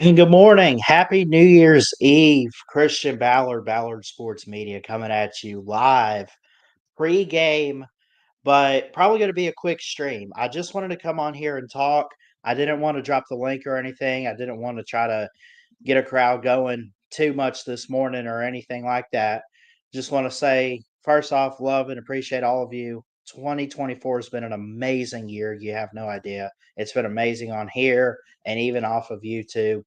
And good morning. Happy New Year's Eve. Christian Ballard, Ballard Sports Media coming at you live pre-game, but probably going to be a quick stream. I just wanted to come on here and talk. I didn't want to drop the link or anything. I didn't want to try to get a crowd going too much this morning or anything like that. Just want to say, first off, love and appreciate all of you. 2024 has been an amazing year. You have no idea. It's been amazing on here and even off of YouTube.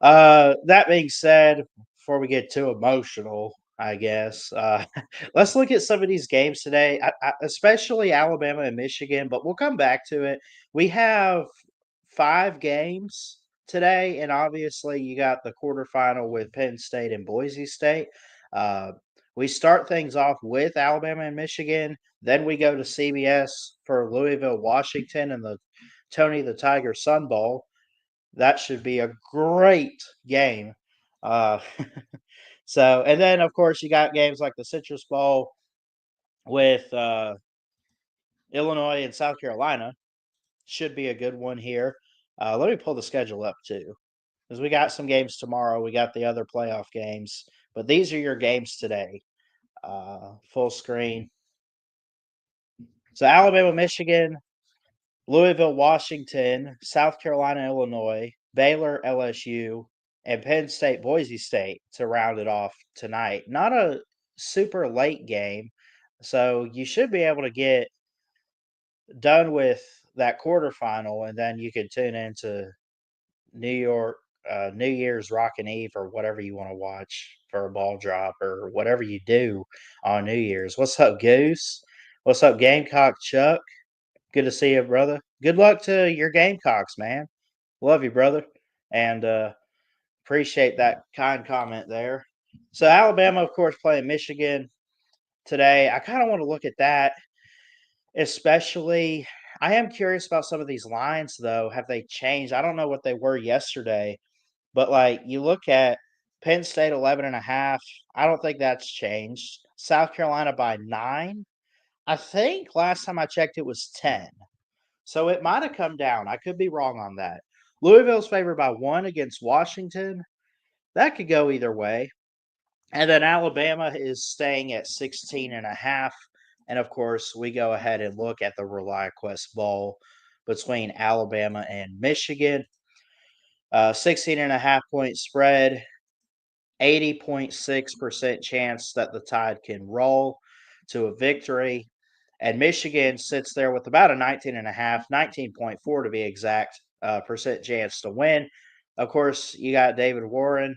That being said, before we get too emotional, I guess, let's look at some of these games today, especially Alabama and Michigan, but we'll come back to it. We have 5 games today, and obviously you got the quarterfinal with Penn State and Boise State. Uh, we start things off with Alabama and Michigan, then we go to CBS for Louisville, Washington, and the Tony the Tiger Sun Bowl. That should be a great game. Uh, and then of course you got games like the Citrus Bowl with Illinois and South Carolina. Should be a good one here. Let me pull the schedule up too, because we got some games tomorrow. We got the other playoff games, but these are your games today. Full screen. So Alabama, Michigan, Louisville, Washington, South Carolina, Illinois, Baylor, LSU, and Penn State, Boise State to round it off tonight. Not a super late game, so you should be able to get done with that quarterfinal, and then you could tune into New York, New Year's Rockin' Eve or whatever you want to watch for a ball drop or whatever you do on New Year's. What's up, Goose? What's up, Gamecock Chuck? Good to see you, brother. Good luck to your Gamecocks, man. Love you, brother. And appreciate that kind comment there. So, Alabama, of course, playing Michigan today. I kind of want to look at that, especially. I am curious about some of these lines, though. Have they changed? I don't know what they were yesterday, but like you look at Penn State 11 and a half. I don't think that's changed. South Carolina by 9. I think last time I checked it was 10. So it might have come down. I could be wrong on that. Louisville's favored by 1 against Washington. That could go either way. And then Alabama is staying at 16 and a half. And of course, we go ahead and look at the ReliaQuest Bowl between Alabama and Michigan. 16 and a half point spread, 80.6% chance that the Tide can roll to a victory. And Michigan sits there with about a 19.5, 19.4 to be exact, percent chance to win. Of course, you got David Warren,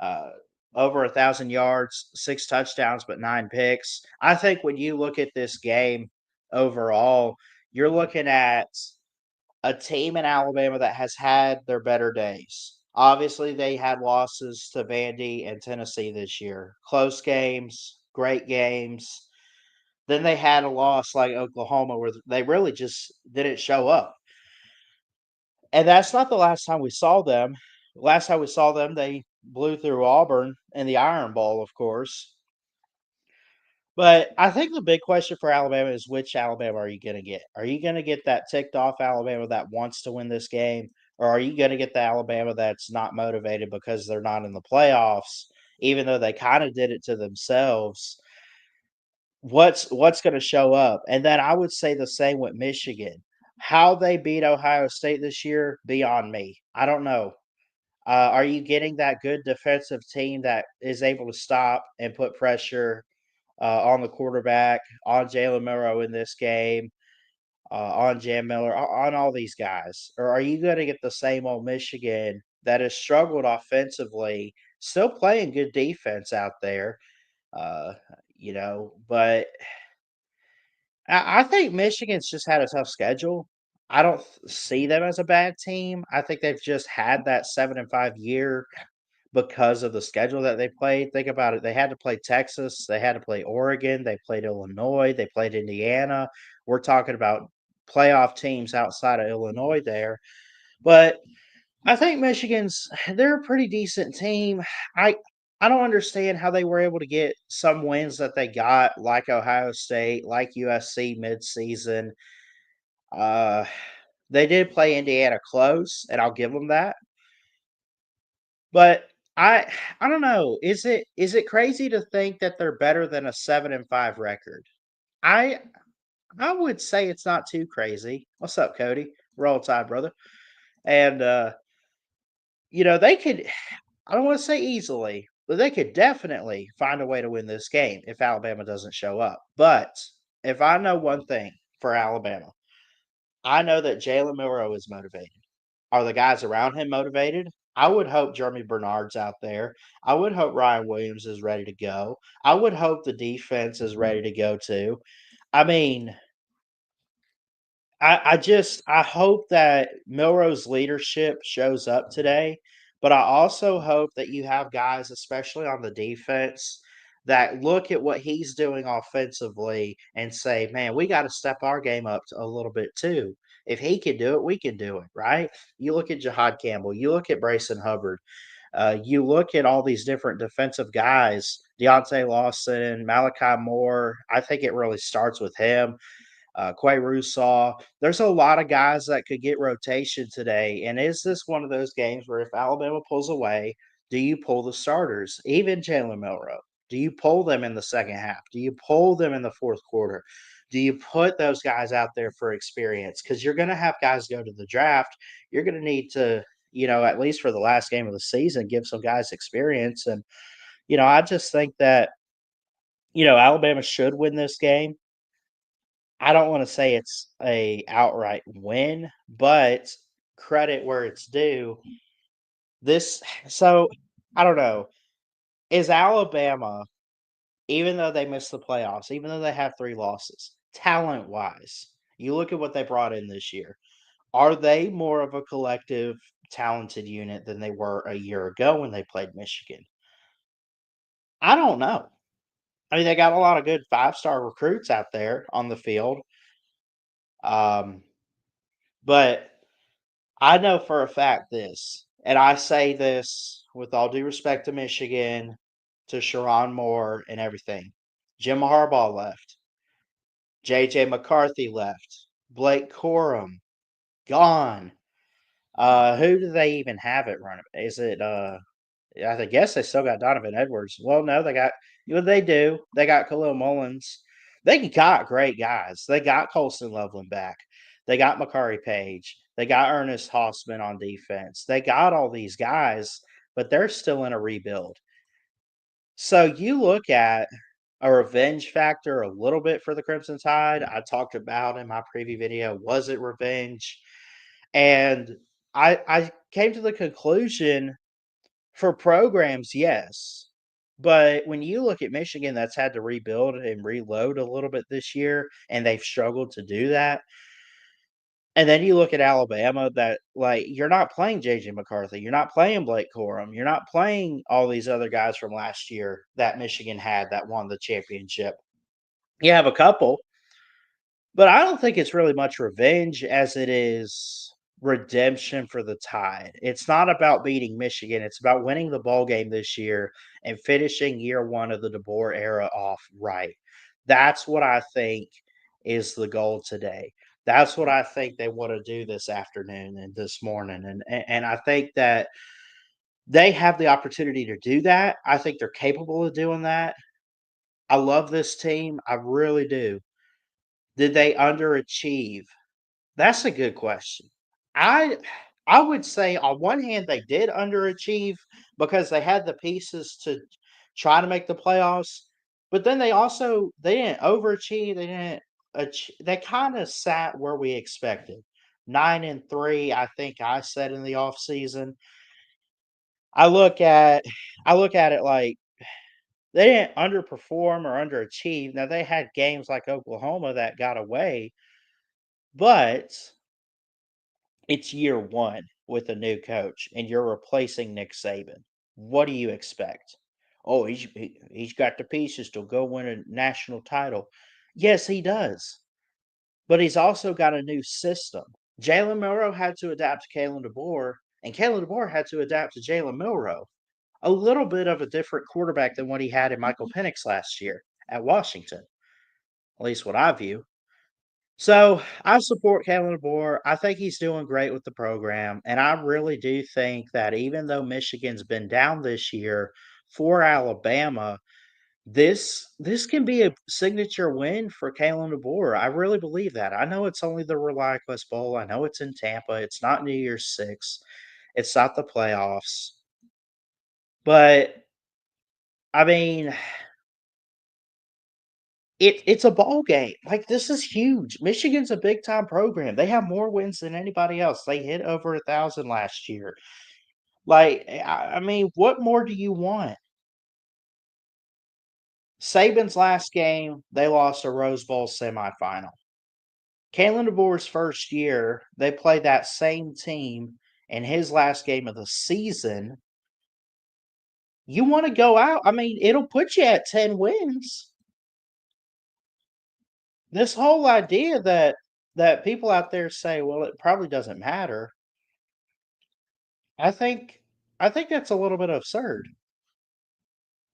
uh, over 1,000 yards, 6 touchdowns, but 9 picks. I think when you look at this game overall, you're looking at a team in Alabama that has had their better days. Obviously, they had losses to Vandy and Tennessee this year. Close games, great games. Then they had a loss like Oklahoma where they really just didn't show up. And that's not the last time we saw them. Last time we saw them, they blew through Auburn in the Iron Bowl, of course. But I think the big question for Alabama is which Alabama are you going to get? Are you going to get that ticked off Alabama that wants to win this game? Or are you going to get the Alabama that's not motivated because they're not in the playoffs, even though they kind of did it to themselves? What's going to show up? And then I would say the same with Michigan. How they beat Ohio State this year, beyond me. I don't know. Are you getting that good defensive team that is able to stop and put pressure on the quarterback, on Jalen Milroe in this game, on Jam Miller, on all these guys? Or are you going to get the same old Michigan that has struggled offensively, still playing good defense out there? Uh, but I think Michigan's just had a tough schedule. I don't see them as a bad team. I think they've just had that 7-5 year because of the schedule that they played. Think about it. They had to play Texas, they had to play Oregon, they played Illinois, they played Indiana. We're talking about playoff teams outside of Illinois there. But I think they're a pretty decent team. I I don't understand how they were able to get some wins that they got, like Ohio State, like USC midseason. Uh, they did play Indiana close, and I'll give them that. But I don't know. Is it crazy to think that they're better than a 7-5 record? I I would say it's not too crazy. What's up, Cody? Roll Tide, brother. And they could I don't want to say easily, but they could definitely find a way to win this game if Alabama doesn't show up. But if I know one thing for Alabama, I know that Jalen Milroe is motivated. Are the guys around him motivated? I would hope Jeremy Bernard's out there. I would hope Ryan Williams is ready to go. I would hope the defense is ready to go too. I mean, I hope that Milroe's leadership shows up today, but I also hope that you have guys, especially on the defense, that look at what he's doing offensively and say, "Man, we got to step our game up a little bit too. If he can do it, we can do it." Right? You look at Jahad Campbell, you look at Brayson Hubbard, you look at all these different defensive guys, Deontay Lawson, Malachi Moore. I think it really starts with him. Quay Russaw. There's a lot of guys that could get rotation today. And is this one of those games where if Alabama pulls away, do you pull the starters, even Jalen Milroe? Do you pull them in the second half? Do you pull them in the fourth quarter? Do you put those guys out there for experience? Because you're going to have guys go to the draft. You're going to need to, at least for the last game of the season, give some guys experience. And, I just think that, Alabama should win this game. I don't wanna say it's a outright win, but credit where it's due. This so, I don't know. Is Alabama, even though they missed the playoffs, even though they have 3 losses, talent-wise, you look at what they brought in this year, are they more of a collective talented unit than they were a year ago when they played Michigan? I don't know. I mean, they got a lot of good five-star recruits out there on the field, um, but I know for a fact this, and I say this with all due respect to Michigan, to Sharon Moore and everything. Jim Harbaugh left. JJ McCarthy left. Blake Corum gone. Who do they even have at running? Is it I guess they still got Donovan Edwards. Well, no, they do. They got Khalil Mullins. They got great guys. They got Colson Loveland back. They got Makari Page. They got Ernest Hausman on defense. They got all these guys, but they're still in a rebuild. So you look at a revenge factor a little bit for the Crimson Tide. I talked about in my preview video, was it revenge? And I came to the conclusion for programs, yes. But when you look at Michigan that's had to rebuild and reload a little bit this year, and they've struggled to do that. And then you look at Alabama that you're not playing JJ McCarthy, you're not playing Blake Corum, you're not playing all these other guys from last year that Michigan had that won the championship. You have a couple, but I don't think it's really much revenge as it is redemption for the Tide. It's not about beating Michigan. It's about winning the ball game this year and finishing year one of the DeBoer era off right. That's what I think is the goal today. That's what I think they want to do this afternoon and this morning. And I think that they have the opportunity to do that. I think they're capable of doing that. I love this team. I really do. Did they underachieve? That's a good question. I I would say on one hand they did underachieve because they had the pieces to try to make the playoffs, but then they didn't overachieve. They didn't. They kind of sat where we expected. 9-3, I think I said in the offseason. I look at I look at it like they didn't underperform or underachieve. Now they had games like Oklahoma that got away, but it's year 1 with a new coach, and you're replacing Nick Saban. What do you expect? Oh, he's got the pieces to go win a national title. Yes, he does, but he's also got a new system. Jalen Milroe had to adapt to Kalen DeBoer, and Kalen DeBoer had to adapt to Jalen Milroe. A little bit of a different quarterback than what he had in Michael Penix last year at Washington, at least what I view. So I support Kalen DeBoer. I think he's doing great with the program, and I really do think that even though Michigan's been down this year for Alabama, this can be a signature win for Kalen DeBoer. I really believe that. I know it's only the ReliQuest Bowl. I know it's in Tampa. It's not New Year's Six. It's not the playoffs. But I mean, it's a ball game. Like, this is huge. Michigan's a big time program. They have more wins than anybody else. They hit over 1,000 last year. Like, I mean, what more do you want? Saban's last game, they lost a Rose Bowl semifinal. Kalen DeBoer's first year, they played that same team in his last game of the season. You want to go out? I mean, it'll put you at 10 wins. This whole idea that people out there say, well, it probably doesn't matter. I think I think that's a little bit absurd.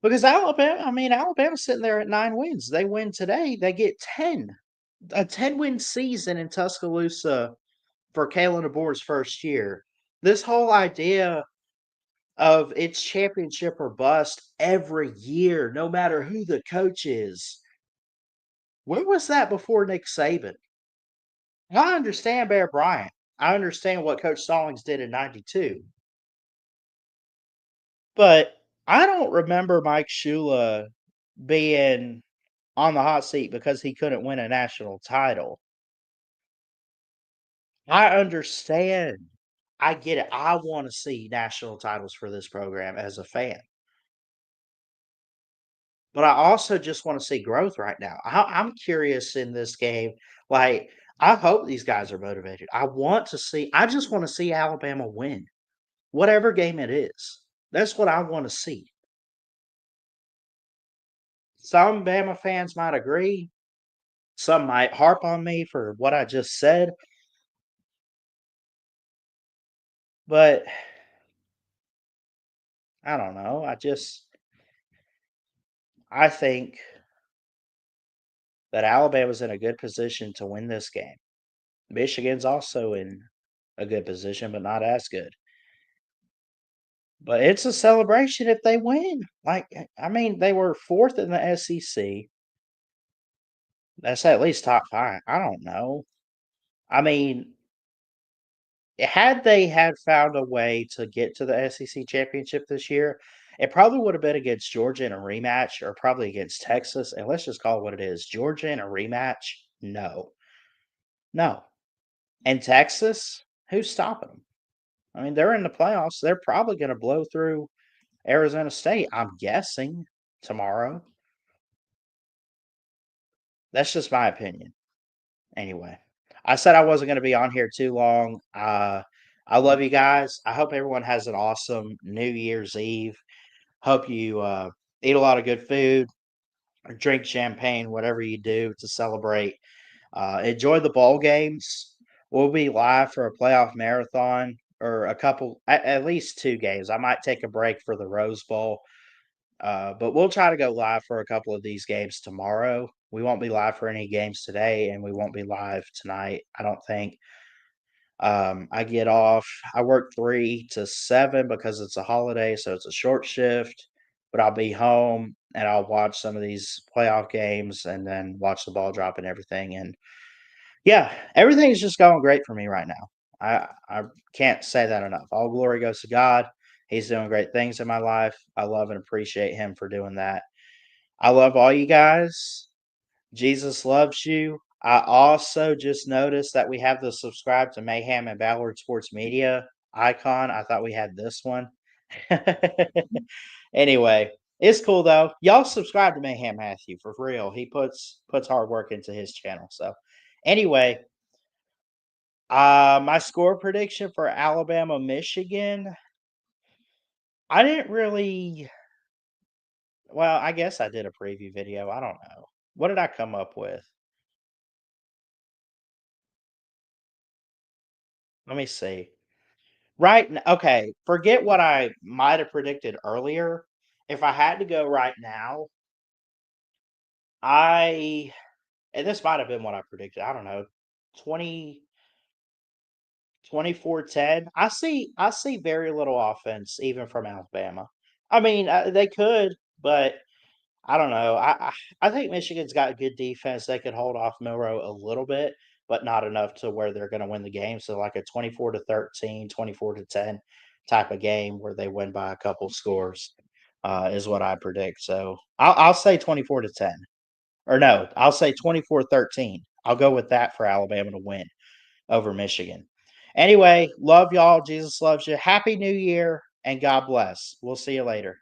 Because Alabama's sitting there at 9 wins. They win today, they get 10. A 10-win season in Tuscaloosa for Kalen DeBoer's first year. This whole idea of it's championship or bust every year, no matter who the coach is. Where was that before Nick Saban? I understand Bear Bryant. I understand what Coach Stallings did in '92. But I don't remember Mike Shula being on the hot seat because he couldn't win a national title. I understand. I get it. I want to see national titles for this program as a fan. But I also just want to see growth right now. I'm curious in this game. Like, I hope these guys are motivated. I just want to see Alabama win, whatever game it is. That's what I want to see. Some Bama fans might agree. Some might harp on me for what I just said. But I don't know. I think that Alabama's in a good position to win this game. Michigan's also in a good position, but not as good. But it's a celebration if they win. Like, I mean, they were 4th in the SEC. That's at least top 5. I don't know. I mean, had they had found a way to get to the SEC championship this year, it probably would have been against Georgia in a rematch or probably against Texas. And let's just call it what it is. Georgia in a rematch? No. No. And Texas? Who's stopping them? I mean, they're in the playoffs. They're probably going to blow through Arizona State, I'm guessing, tomorrow. That's just my opinion. Anyway, I said I wasn't going to be on here too long. I love you guys. I hope everyone has an awesome New Year's Eve. Hope you eat a lot of good food or drink champagne, whatever you do to celebrate. Enjoy the ball games. We'll be live for a playoff marathon or at least 2 games. I might take a break for the Rose Bowl. But we'll try to go live for a couple of these games tomorrow. We won't be live for any games today, and we won't be live tonight, I don't think. I get off. I work 3 to 7 because it's a holiday, so it's a short shift. But I'll be home and I'll watch some of these playoff games and then watch the ball drop and everything. And yeah, everything's just going great for me right now. I can't say that enough. All glory goes to God. He's doing great things in my life. I love and appreciate him for doing that. I love all you guys. Jesus loves you. I also just noticed that we have the subscribe to Mayhem and Ballard Sports Media icon. I thought we had this one. Anyway, it's cool though. Y'all subscribe to Mayhem Matthew for real. He puts hard work into his channel. So anyway, my score prediction for Alabama, Michigan. I didn't really. Well, I guess I did a preview video. I don't know. What did I come up with? Let me see. Okay. Forget what I might have predicted earlier. If I had to go right now, I and this might have been what I predicted. I don't know, 20 24-10. I see very little offense even from Alabama. I mean, they could, but I don't know. I think Michigan's got good defense. They could hold off Milroe a little bit, but not enough to where they're going to win the game. So like a 24-13, 24-10 type of game where they win by a couple scores is what I predict. So I'll say 24-10. Or no, I'll say 24-13. I'll go with that for Alabama to win over Michigan. Anyway, love y'all. Jesus loves you. Happy New Year and God bless. We'll see you later.